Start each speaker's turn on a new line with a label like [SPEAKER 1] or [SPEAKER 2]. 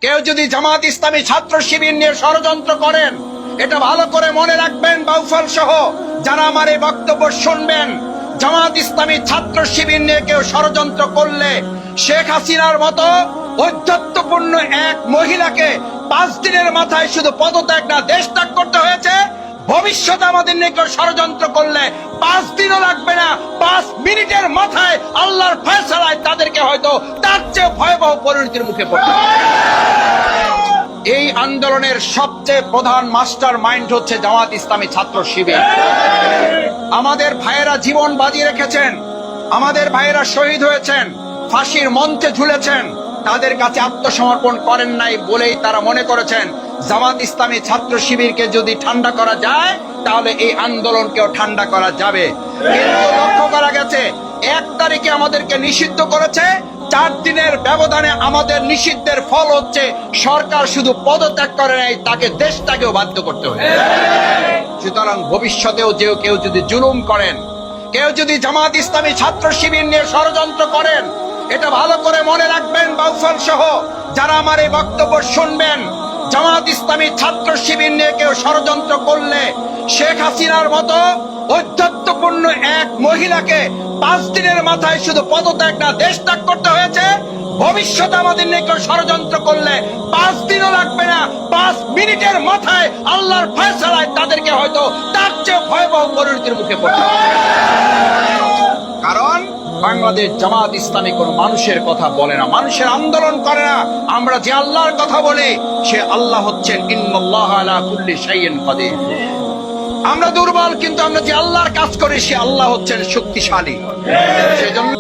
[SPEAKER 1] কেউ যদি জামাত ইসলামী ছাত্র শিবির নিয়ে ষড়যন্ত্র করেন, এটা ভালো করে মনে রাখবেন বাউফল সহ যারা আমার এই বক্তব্য শুনবেন, জামাত ইসলামী ছাত্র শিবির নিয়ে কেউ ষড়যন্ত্র করলে শেখ হাসিনার মতো ঔদ্ধত্যপূর্ণ এক মহিলাকে 5 দিনের মাথায় শুধু পদত্যাগ না দেশ ত্যাগ করতে হয়েছে। ভবিষ্যতে আমাদের নিয়ে কেউ ষড়যন্ত্র করলে 5 দিনও লাগবে না, 5 মিনিটের মাথায় আল্লাহর ফয়সালায় তাদেরকে হয়তো তার চেয়ে ভয়াবহ পরিণতির মুখে পড়তে হবে। এই আন্দোলনের সবচেয়ে প্রধান মাস্টার মাইন্ড হচ্ছে জামাত ইসলামী ছাত্র শিবির। আমাদের ভাইয়েরা জীবন বাজি রেখেছেন, আমাদের ভাইয়েরা শহীদ হয়েছেন, ফাঁসির মঞ্চে ঝুলেছেন, তাদের কাছে আত্মসমর্পণ করেন নাই বলেই তারা মনে করেছেন জামাত ইসলামী ছাত্র শিবিরকে যদি ঠান্ডা করা যায় তাহলে এই আন্দোলনকেও ঠান্ডা করা যাবে। কিন্তু লক্ষ্য করা গেছে 1 তারিখে আমাদেরকে নিষিদ্ধ করেছে, 4 দিনের ব্যবধানে আমাদের নিষিদ্ধের ফল হচ্ছে সরকার শুধু পদত্যাগ করে নাই, তাকে দেশটাকেও বাধ্য করতে হবে। সুতরাং ভবিষ্যতেও কেউ যদি জুলুম করেন, কেউ যদি জামাত ইসলামী ছাত্র শিবির নিয়ে ষড়যন্ত্র করেন, এটা ভালো করে মনে রাখবেন বাউফল সহ যারা আমার এই বক্তব্য শুনবেন, জামাত ইসলামী ছাত্র শিবির নিয়ে কেউ ষড়যন্ত্র করলে শেখ হাসিনার মতো ঔদ্ধত্যপূর্ণ এক মহিলাকে 5 দিনের মাথায় শুধু পদত্যাগ না দেশ ত্যাগ করতে হয়েছে। ভবিষ্যতে আমাদের নিয়ে কেউ ষড়যন্ত্র করলে 5 দিনও লাগবে না, 5 মিনিটের মাথায় আল্লাহর ফয়সালায় তাদেরকে হয়তো তার চেয়ে ভয়াবহ পরিণতির মুখে পড়তে হবে। কারণ বাংলাদেশ জামাত ইসলামী কোন মানুষের কথা বলে না, মানুষের আন্দোলন করে না। আমরা যে আল্লাহর কথা বলি সে আল্লাহ হচ্ছেন ইন্নাল্লাহা আলা কুল্লি শাইইন কাদির। আমরা দুর্বল, কিন্তু আমরা যে আল্লাহর কাজ করি সে আল্লাহ হচ্ছেন শক্তিশালী। সেজন্য